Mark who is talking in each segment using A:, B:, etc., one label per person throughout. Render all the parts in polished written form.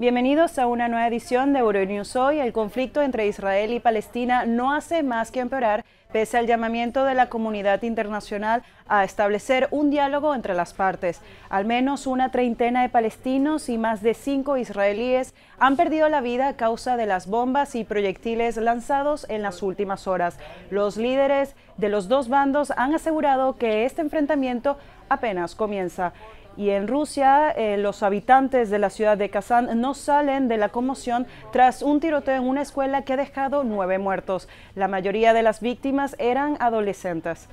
A: Bienvenidos a una nueva edición de Euronews Hoy. El conflicto entre Israel y Palestina no hace más que empeorar pese al llamamiento de la comunidad internacional a establecer un diálogo entre las partes. Al menos una treintena de palestinos y más de 5 israelíes han perdido la vida a causa de las bombas y proyectiles lanzados en las últimas horas. Los líderes de los dos bandos han asegurado que este enfrentamiento apenas comienza. Y en Rusia, los habitantes de la ciudad de Kazán no salen de la conmoción tras un tiroteo en una escuela que ha dejado 9 muertos. La mayoría de las víctimas eran adolescentes.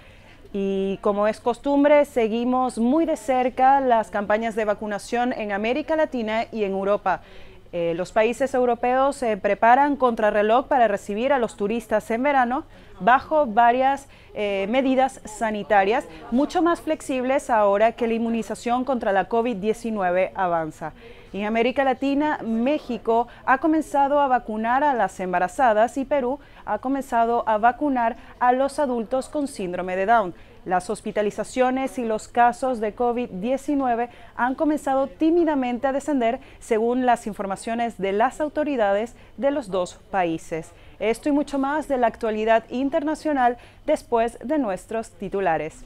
A: Y como es costumbre, seguimos muy de cerca las campañas de vacunación en América Latina y en Europa. Los países europeos se preparan contrarreloj para recibir a los turistas en verano bajo varias medidas sanitarias mucho más flexibles ahora que la inmunización contra la COVID-19 avanza. En América Latina, México ha comenzado a vacunar a las embarazadas y Perú ha comenzado a vacunar a los adultos con síndrome de Down. Las hospitalizaciones y los casos de COVID-19 han comenzado tímidamente a descender según las informaciones de las autoridades de los dos países. Esto y mucho más de la actualidad internacional después de nuestros titulares.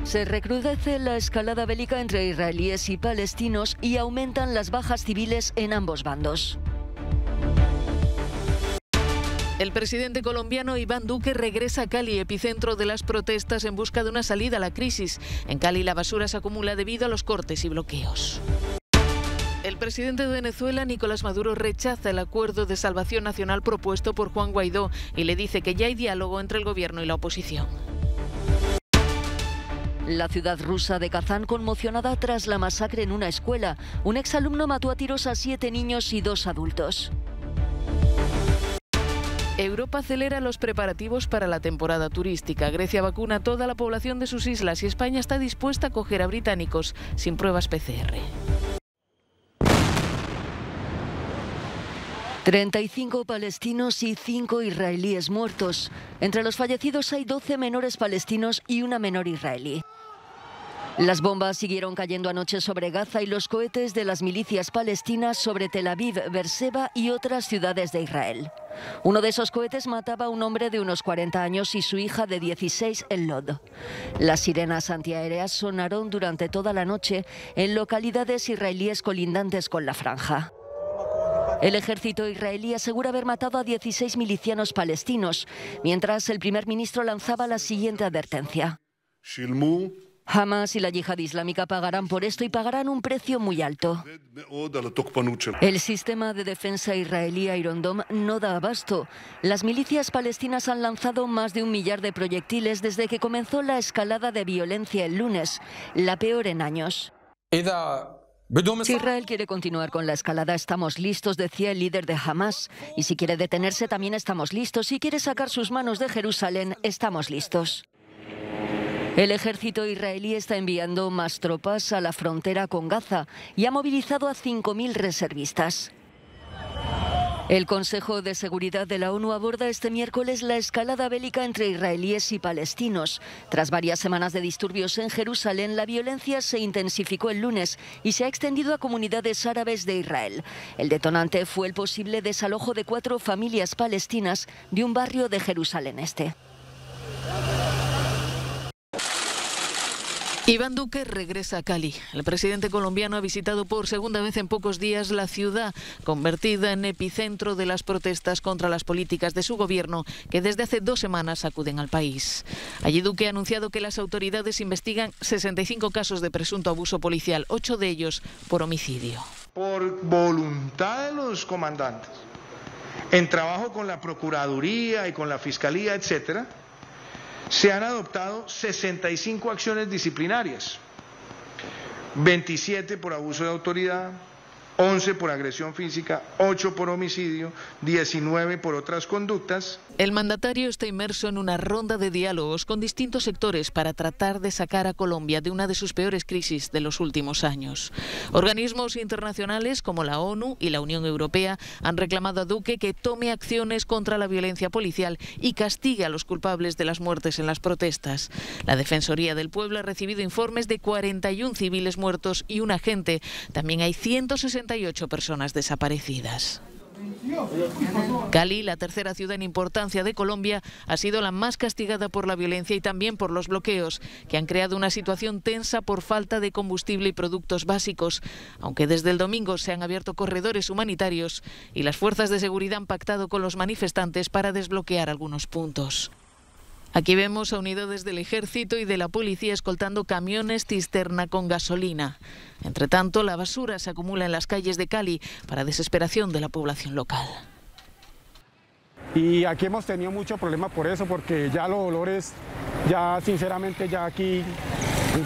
B: Se recrudece la escalada bélica entre israelíes y palestinos y aumentan las bajas civiles en ambos bandos.
C: El presidente colombiano Iván Duque regresa a Cali, epicentro de las protestas, en busca de una salida a la crisis. En Cali la basura se acumula debido a los cortes y bloqueos. El presidente de Venezuela, Nicolás Maduro, rechaza el acuerdo de salvación nacional propuesto por Juan Guaidó y le dice que ya hay diálogo entre el gobierno y la oposición.
B: La ciudad rusa de Kazán conmocionada tras la masacre en una escuela. Un exalumno mató a tiros a 7 niños y 2 adultos.
C: Europa acelera los preparativos para la temporada turística. Grecia vacuna a toda la población de sus islas y España está dispuesta a acoger a británicos sin pruebas PCR.
B: 35 palestinos y 5 israelíes muertos. Entre los fallecidos hay 12 menores palestinos y una menor israelí. Las bombas siguieron cayendo anoche sobre Gaza y los cohetes de las milicias palestinas sobre Tel Aviv, Beerseba y otras ciudades de Israel. Uno de esos cohetes mataba a un hombre de unos 40 años y su hija de 16 en Lod. Las sirenas antiaéreas sonaron durante toda la noche en localidades israelíes colindantes con la franja. El ejército israelí asegura haber matado a 16 milicianos palestinos, mientras el primer ministro lanzaba la siguiente advertencia. Hamas y la yihad islámica pagarán por esto y pagarán un precio muy alto. El sistema de defensa israelí Iron Dome no da abasto. Las milicias palestinas han lanzado más de 1 millar de proyectiles desde que comenzó la escalada de violencia el lunes, la peor en años. Si Israel quiere continuar con la escalada, estamos listos, decía el líder de Hamas. Y si quiere detenerse, también estamos listos. Si quiere sacar sus manos de Jerusalén, estamos listos. El ejército israelí está enviando más tropas a la frontera con Gaza y ha movilizado a 5.000 reservistas. El Consejo de Seguridad de la ONU aborda este miércoles la escalada bélica entre israelíes y palestinos. Tras varias semanas de disturbios en Jerusalén, la violencia se intensificó el lunes y se ha extendido a comunidades árabes de Israel. El detonante fue el posible desalojo de 4 familias palestinas de un barrio de Jerusalén Este.
C: Iván Duque regresa a Cali. El presidente colombiano ha visitado por segunda vez en pocos días la ciudad, convertida en epicentro de las protestas contra las políticas de su gobierno, que desde hace 2 semanas sacuden al país. Allí Duque ha anunciado que las autoridades investigan 65 casos de presunto abuso policial, 8 de ellos por homicidio.
D: Por voluntad de los comandantes, en trabajo con la Procuraduría y con la Fiscalía, etcétera, se han adoptado 65 acciones disciplinarias, 27 por abuso de autoridad, 11 por agresión física, 8 por homicidio, 19 por otras conductas.
C: El mandatario está inmerso en una ronda de diálogos con distintos sectores para tratar de sacar a Colombia de una de sus peores crisis de los últimos años. Organismos internacionales como la ONU y la Unión Europea han reclamado a Duque que tome acciones contra la violencia policial y castigue a los culpables de las muertes en las protestas. La Defensoría del Pueblo ha recibido informes de 41 civiles muertos y un agente. También hay 168 personas desaparecidas. Cali, la tercera ciudad en importancia de Colombia, ha sido la más castigada por la violencia y también por los bloqueos, que han creado una situación tensa por falta de combustible y productos básicos, aunque desde el domingo se han abierto corredores humanitarios y las fuerzas de seguridad han pactado con los manifestantes para desbloquear algunos puntos. Aquí vemos a unidades del ejército y de la policía escoltando camiones cisterna con gasolina. Entre tanto, la basura se acumula en las calles de Cali para desesperación de la población local.
E: Y aquí hemos tenido mucho problema por eso, porque ya los olores, ya sinceramente ya aquí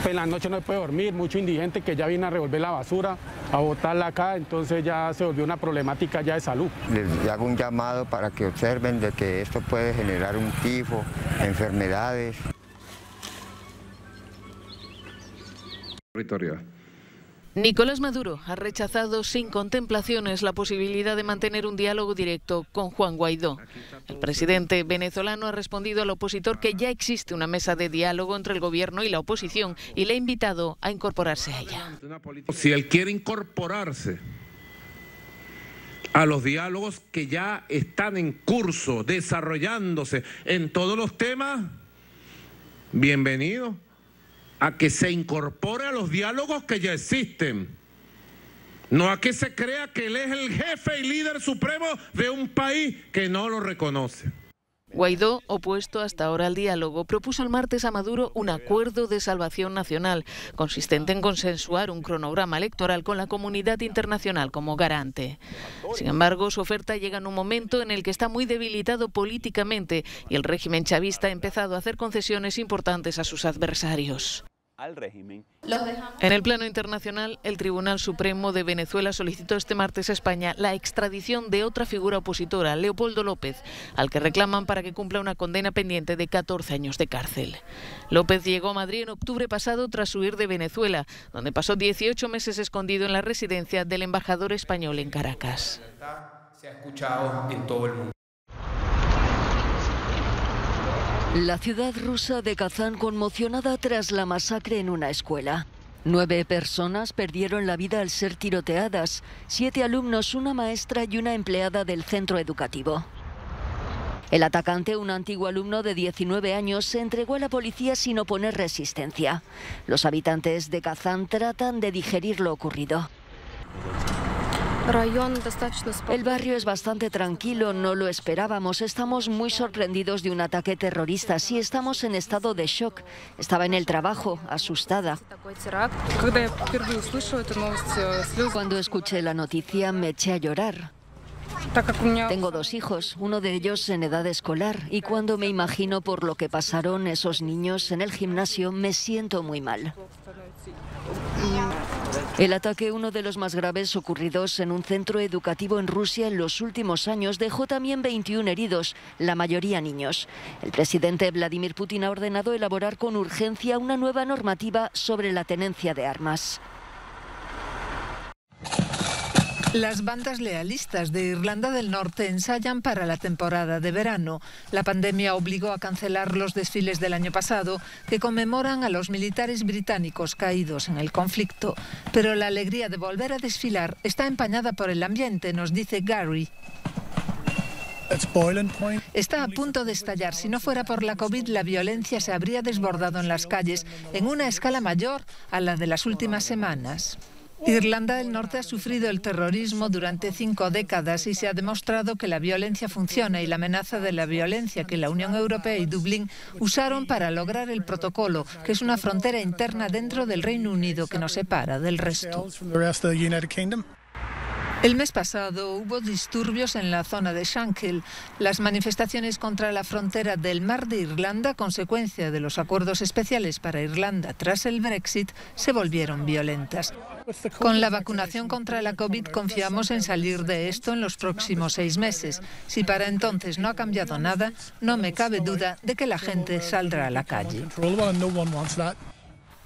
E: en la noche no se puede dormir, mucho indigente que ya viene a revolver la basura, a botarla acá, entonces ya se volvió una problemática ya de salud.
F: Les hago un llamado para que observen de que esto puede generar un tifo, enfermedades.
C: Nicolás Maduro ha rechazado sin contemplaciones la posibilidad de mantener un diálogo directo con Juan Guaidó. El presidente venezolano ha respondido al opositor que ya existe una mesa de diálogo entre el gobierno y la oposición y le ha invitado a incorporarse a ella.
G: Si él quiere incorporarse a los diálogos que ya están en curso, desarrollándose en todos los temas, bienvenido a que se incorpore a los diálogos que ya existen. No a que se crea que él es el jefe y líder supremo de un país que no lo reconoce.
C: Guaidó, opuesto hasta ahora al diálogo, propuso el martes a Maduro un acuerdo de salvación nacional, consistente en consensuar un cronograma electoral con la comunidad internacional como garante. Sin embargo, su oferta llega en un momento en el que está muy debilitado políticamente y el régimen chavista ha empezado a hacer concesiones importantes a sus adversarios. En el plano internacional, el Tribunal Supremo de Venezuela solicitó este martes a España la extradición de otra figura opositora, Leopoldo López, al que reclaman para que cumpla una condena pendiente de 14 años de cárcel. López llegó a Madrid en octubre pasado tras huir de Venezuela, donde pasó 18 meses escondido en la residencia del embajador español en Caracas.
H: Se ha escuchado en todo el mundo.
B: La ciudad rusa de Kazán conmocionada tras la masacre en una escuela. 9 personas perdieron la vida al ser tiroteadas, 7 alumnos, una maestra y una empleada del centro educativo. El atacante, un antiguo alumno de 19 años, se entregó a la policía sin oponer resistencia. Los habitantes de Kazán tratan de digerir lo ocurrido. El barrio es bastante tranquilo, no lo esperábamos. Estamos muy sorprendidos de un ataque terrorista. Sí, estamos en estado de shock. Estaba en el trabajo, asustada. Cuando escuché la noticia me eché a llorar. Tengo 2 hijos, uno de ellos en edad escolar, y cuando me imagino por lo que pasaron esos niños en el gimnasio, me siento muy mal. El ataque, uno de los más graves ocurridos en un centro educativo en Rusia en los últimos años, dejó también 21 heridos, la mayoría niños. El presidente Vladimir Putin ha ordenado elaborar con urgencia una nueva normativa sobre la tenencia de armas.
I: Las bandas lealistas de Irlanda del Norte ensayan para la temporada de verano. La pandemia obligó a cancelar los desfiles del año pasado, que conmemoran a los militares británicos caídos en el conflicto. Pero la alegría de volver a desfilar está empañada por el ambiente, nos dice Gary. Está a punto de estallar. Si no fuera por la COVID, la violencia se habría desbordado en las calles en una escala mayor a la de las últimas semanas. Irlanda del Norte ha sufrido el terrorismo durante 5 décadas y se ha demostrado que la violencia funciona y la amenaza de la violencia que la Unión Europea y Dublín usaron para lograr el protocolo, que es una frontera interna dentro del Reino Unido que nos separa del resto. El mes pasado hubo disturbios en la zona de Shankill. Las manifestaciones contra la frontera del Mar de Irlanda, consecuencia de los acuerdos especiales para Irlanda tras el Brexit, se volvieron violentas. Con la vacunación contra la COVID confiamos en salir de esto en los próximos 6 meses. Si para entonces no ha cambiado nada, no me cabe duda de que la gente saldrá a la calle.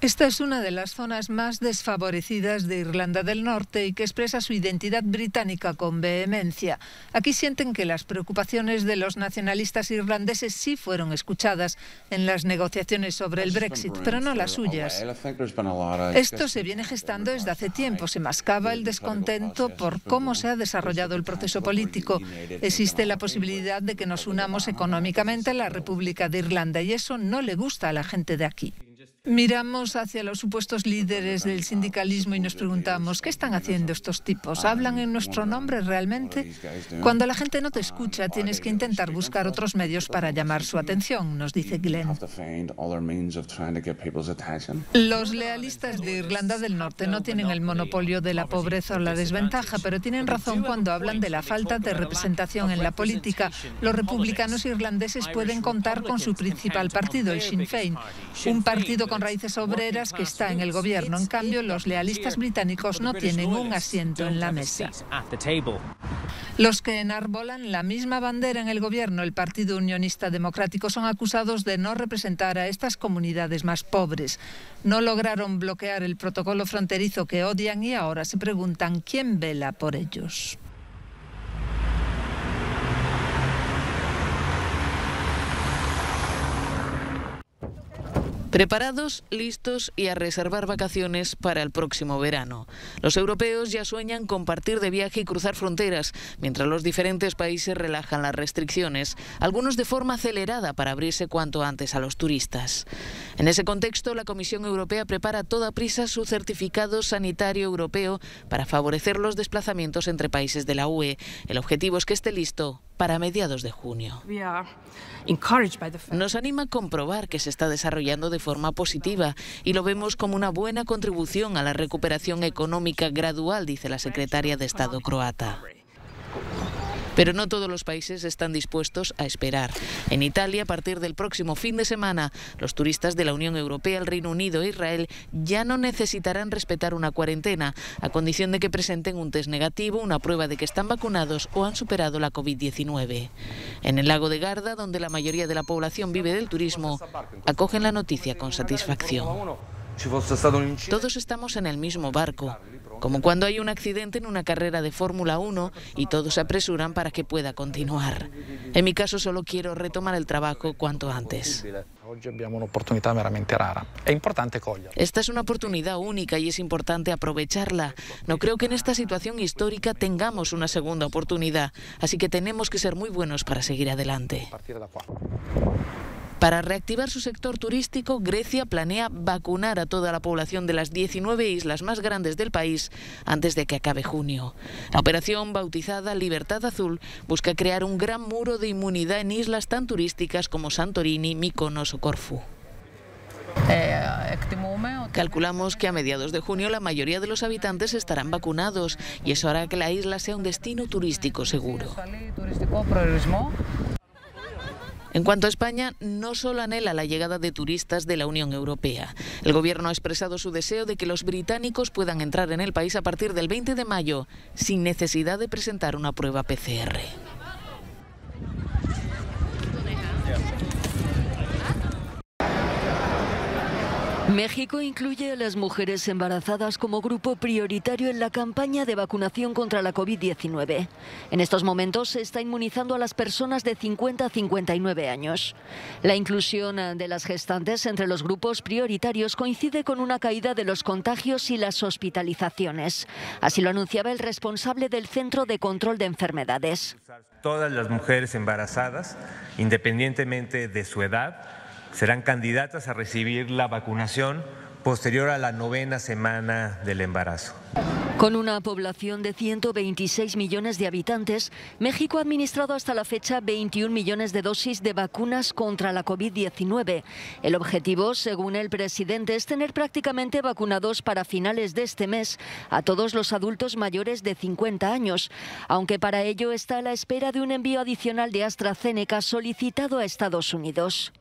I: Esta es una de las zonas más desfavorecidas de Irlanda del Norte y que expresa su identidad británica con vehemencia. Aquí sienten que las preocupaciones de los nacionalistas irlandeses sí fueron escuchadas en las negociaciones sobre el Brexit, pero no las suyas. Esto se viene gestando desde hace tiempo. Se mascaba el descontento por cómo se ha desarrollado el proceso político. Existe la posibilidad de que nos unamos económicamente a la República de Irlanda y eso no le gusta a la gente de aquí. Miramos hacia los supuestos líderes del sindicalismo y nos preguntamos, ¿qué están haciendo estos tipos? ¿Hablan en nuestro nombre realmente? Cuando la gente no te escucha, tienes que intentar buscar otros medios para llamar su atención, nos dice Glenn. Los lealistas de Irlanda del Norte no tienen el monopolio de la pobreza o la desventaja, pero tienen razón cuando hablan de la falta de representación en la política. Los republicanos irlandeses pueden contar con su principal partido, el Sinn Féin, un partido con raíces obreras que está en el gobierno. En cambio, los lealistas británicos no tienen un asiento en la mesa. Los que enarbolan la misma bandera en el gobierno, el Partido Unionista Democrático, son acusados de no representar a estas comunidades más pobres. No lograron bloquear el protocolo fronterizo que odian y ahora se preguntan quién vela por ellos.
C: Preparados, listos y a reservar vacaciones para el próximo verano. Los europeos ya sueñan con partir de viaje y cruzar fronteras, mientras los diferentes países relajan las restricciones, algunos de forma acelerada para abrirse cuanto antes a los turistas. En ese contexto, la Comisión Europea prepara a toda prisa su certificado sanitario europeo para favorecer los desplazamientos entre países de la UE. El objetivo es que esté listo para mediados de junio. Nos anima a comprobar que se está desarrollando de forma positiva y lo vemos como una buena contribución a la recuperación económica gradual, dice la secretaria de Estado croata. Pero no todos los países están dispuestos a esperar. En Italia, a partir del próximo fin de semana, los turistas de la Unión Europea, el Reino Unido e Israel ya no necesitarán respetar una cuarentena, a condición de que presenten un test negativo, una prueba de que están vacunados o han superado la COVID-19. En el lago de Garda, donde la mayoría de la población vive del turismo, acogen la noticia con satisfacción. Todos estamos en el mismo barco, como cuando hay un accidente en una carrera de Fórmula 1 y todos se apresuran para que pueda continuar. En mi caso solo quiero retomar el trabajo cuanto antes. Esta es una oportunidad única y es importante aprovecharla. No creo que en esta situación histórica tengamos una segunda oportunidad, así que tenemos que ser muy buenos para seguir adelante. Para reactivar su sector turístico, Grecia planea vacunar a toda la población de las 19 islas más grandes del país antes de que acabe junio. La operación, bautizada Libertad Azul, busca crear un gran muro de inmunidad en islas tan turísticas como Santorini, Mykonos o Corfú. Calculamos que a mediados de junio la mayoría de los habitantes estarán vacunados y eso hará que la isla sea un destino turístico seguro. En cuanto a España, no solo anhela la llegada de turistas de la Unión Europea. El Gobierno ha expresado su deseo de que los británicos puedan entrar en el país a partir del 20 de mayo, sin necesidad de presentar una prueba PCR.
B: México incluye a las mujeres embarazadas como grupo prioritario en la campaña de vacunación contra la COVID-19. En estos momentos se está inmunizando a las personas de 50 a 59 años. La inclusión de las gestantes entre los grupos prioritarios coincide con una caída de los contagios y las hospitalizaciones. Así lo anunciaba el responsable del Centro de Control de Enfermedades.
J: Todas las mujeres embarazadas, independientemente de su edad, serán candidatas a recibir la vacunación posterior a la 9ª semana del embarazo.
B: Con una población de 126 millones de habitantes, México ha administrado hasta la fecha 21 millones de dosis de vacunas contra la COVID-19. El objetivo, según el presidente, es tener prácticamente vacunados para finales de este mes a todos los adultos mayores de 50 años, aunque para ello está a la espera de un envío adicional de AstraZeneca solicitado a Estados Unidos.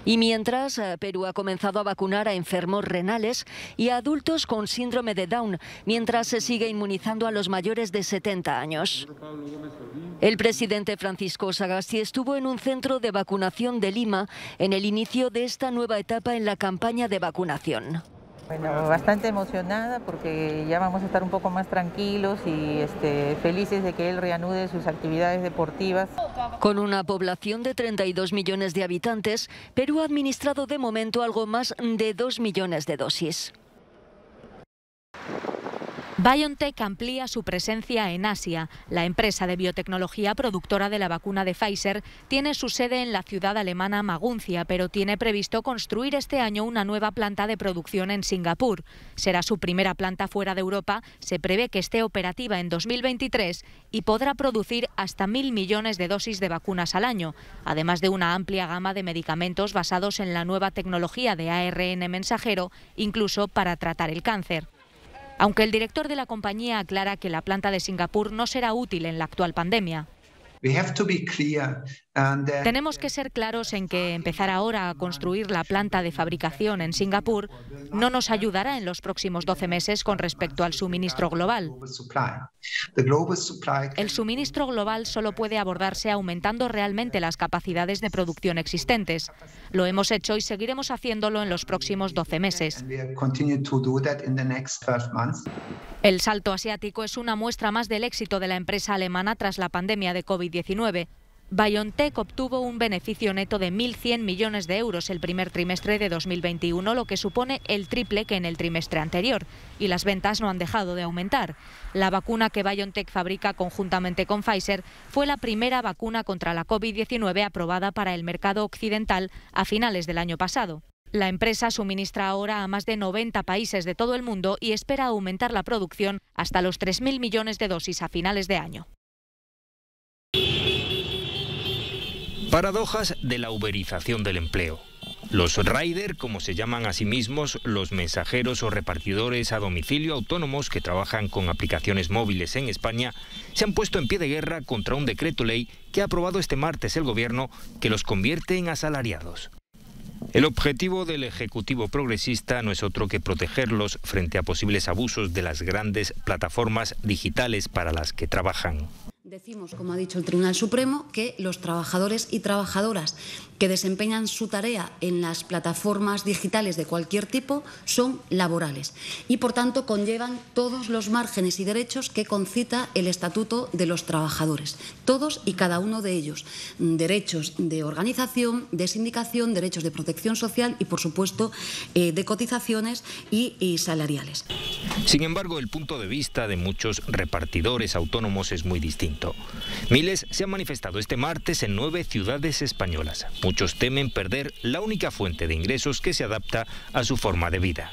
B: Y mientras, Perú ha comenzado a vacunar a enfermos renales y a adultos con síndrome de Down, mientras se sigue inmunizando a los mayores de 70 años. El presidente Francisco Sagasti estuvo en un centro de vacunación de Lima en el inicio de esta nueva etapa en la campaña de vacunación.
K: Bueno, bastante emocionada porque ya vamos a estar un poco más tranquilos y felices de que él reanude sus actividades deportivas.
B: Con una población de 32 millones de habitantes, Perú ha administrado de momento algo más de 2 millones de dosis.
L: BioNTech amplía su presencia en Asia. La empresa de biotecnología productora de la vacuna de Pfizer tiene su sede en la ciudad alemana Maguncia, pero tiene previsto construir este año una nueva planta de producción en Singapur. Será su primera planta fuera de Europa, se prevé que esté operativa en 2023 y podrá producir hasta 1.000 millones de dosis de vacunas al año, además de una amplia gama de medicamentos basados en la nueva tecnología de ARN mensajero, incluso para tratar el cáncer. Aunque el director de la compañía aclara que la planta de Singapur no será útil en la actual pandemia. Tenemos que ser claros en que empezar ahora a construir la planta de fabricación en Singapur no nos ayudará en los próximos 12 meses con respecto al suministro global. El suministro global solo puede abordarse aumentando realmente las capacidades de producción existentes. Lo hemos hecho y seguiremos haciéndolo en los próximos 12 meses. El salto asiático es una muestra más del éxito de la empresa alemana tras la pandemia de COVID-19. BioNTech obtuvo un beneficio neto de 1.100 millones de euros el primer trimestre de 2021, lo que supone el triple que en el trimestre anterior, y las ventas no han dejado de aumentar. La vacuna que BioNTech fabrica conjuntamente con Pfizer fue la primera vacuna contra la COVID-19 aprobada para el mercado occidental a finales del año pasado. La empresa suministra ahora a más de 90 países de todo el mundo y espera aumentar la producción hasta los 3.000 millones de dosis a finales de año.
M: Paradojas de la uberización del empleo. Los rider, como se llaman a sí mismos, los mensajeros o repartidores a domicilio autónomos que trabajan con aplicaciones móviles en España, se han puesto en pie de guerra contra un decreto ley que ha aprobado este martes el Gobierno que los convierte en asalariados. El objetivo del Ejecutivo progresista no es otro que protegerlos frente a posibles abusos de las grandes plataformas digitales para las que trabajan.
N: Decimos, como ha dicho el Tribunal Supremo, que los trabajadores y trabajadoras que desempeñan su tarea en las plataformas digitales de cualquier tipo son laborales y, por tanto, conllevan todos los márgenes y derechos que concita el Estatuto de los Trabajadores. Todos y cada uno de ellos. Derechos de organización, de sindicación, derechos de protección social y, por supuesto, de cotizaciones y salariales.
M: Sin embargo, el punto de vista de muchos repartidores autónomos es muy distinto. Miles se han manifestado este martes en 9 ciudades españolas. Muchos temen perder la única fuente de ingresos que se adapta a su forma de vida.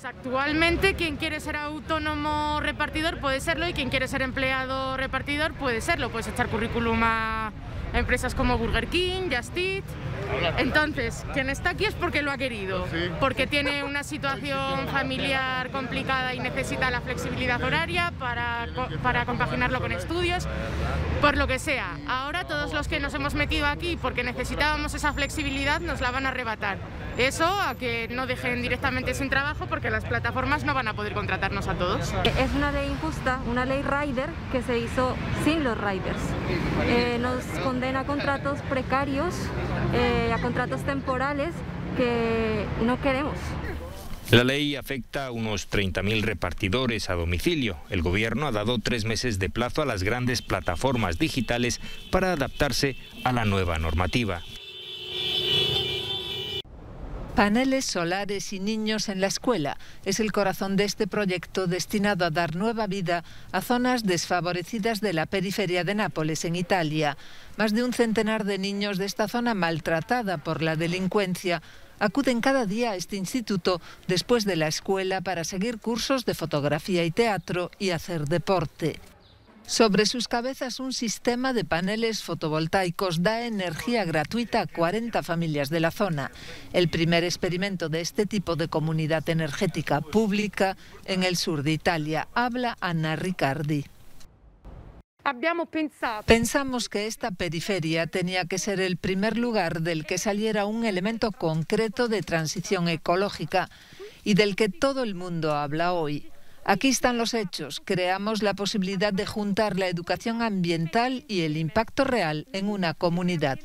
O: Actualmente quien quiere ser autónomo repartidor puede serlo y quien quiere ser empleado repartidor puede serlo. Puedes echar currículum a empresas como Burger King, Just Eat. Entonces, quien está aquí es porque lo ha querido, porque tiene una situación familiar complicada y necesita la flexibilidad horaria para compaginarlo con estudios, por lo que sea. Ahora todos los que nos hemos metido aquí porque necesitábamos esa flexibilidad nos la van a arrebatar. Eso a que no dejen directamente sin trabajo porque las plataformas no van a poder contratarnos a todos.
P: Es una ley injusta, una ley rider que se hizo sin los riders. Nos condena a contratos precarios, a contratos temporales que no queremos.
M: La ley afecta a unos 30.000 repartidores a domicilio. El Gobierno ha dado 3 meses de plazo a las grandes plataformas digitales para adaptarse a la nueva normativa.
I: Paneles solares y niños en la escuela es el corazón de este proyecto destinado a dar nueva vida a zonas desfavorecidas de la periferia de Nápoles, en Italia. Más de un centenar de niños de esta zona maltratada por la delincuencia acuden cada día a este instituto después de la escuela para seguir cursos de fotografía y teatro y hacer deporte. Sobre sus cabezas, un sistema de paneles fotovoltaicos da energía gratuita a 40 familias de la zona. El primer experimento de este tipo de comunidad energética pública en el sur de Italia. Habla Anna Riccardi. Pensamos que esta periferia tenía que ser el primer lugar del que saliera un elemento concreto de transición ecológica y del que todo el mundo habla hoy. Aquí están los hechos. Creamos la posibilidad de juntar la educación ambiental y el impacto real en una comunidad.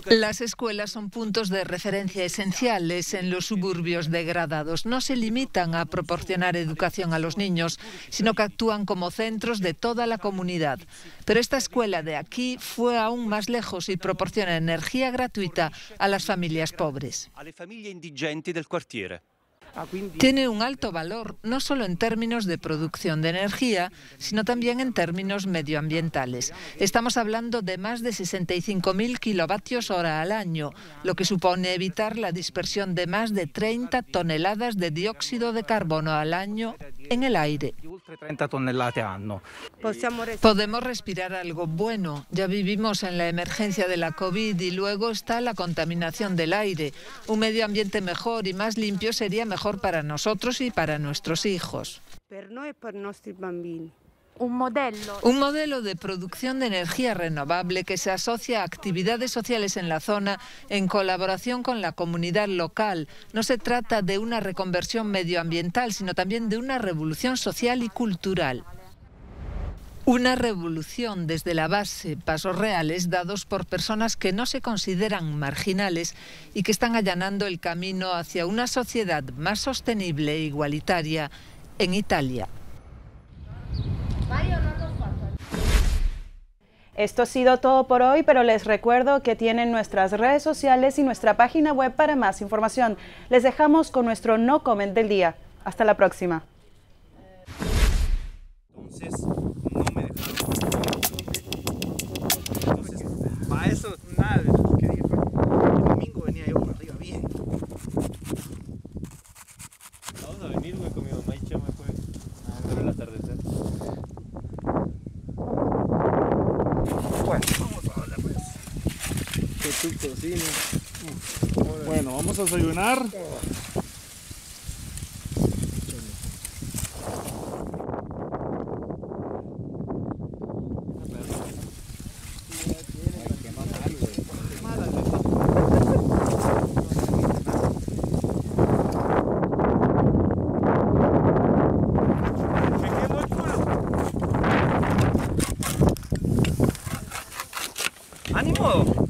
I: Las escuelas son puntos de referencia esenciales en los suburbios degradados. No se limitan a proporcionar educación a los niños, sino que actúan como centros de toda la comunidad. Pero esta escuela de aquí fue aún más lejos y proporciona energía gratuita a las familias pobres. Tiene un alto valor, no solo en términos de producción de energía, sino también en términos medioambientales. Estamos hablando de más de 65.000 kilovatios hora al año, lo que supone evitar la dispersión de más de 30 toneladas de dióxido de carbono al año en el aire. Podemos respirar algo bueno. Ya vivimos en la emergencia de la COVID y luego está la contaminación del aire. Un medio ambiente mejor y más limpio sería mejor para nosotros y para nuestros hijos. Un modelo de producción de energía renovable que se asocia a actividades sociales en la zona en colaboración con la comunidad local. No se trata de una reconversión medioambiental, sino también de una revolución social y cultural. Una revolución desde la base, pasos reales dados por personas que no se consideran marginales y que están allanando el camino hacia una sociedad más sostenible e igualitaria en Italia.
A: Esto ha sido todo por hoy, pero les recuerdo que tienen nuestras redes sociales y nuestra página web para más información. Les dejamos con nuestro no comment del día. Hasta la próxima.
Q: Para eso, nada, el domingo venía yo por arriba bien. Vamos a venir, güey, con mi mamá y Chama, pues, a ver el atardecer. Bueno, vamos a hablar, pues. Que tú cocines. Bueno, vamos a desayunar. ¡Ánimo!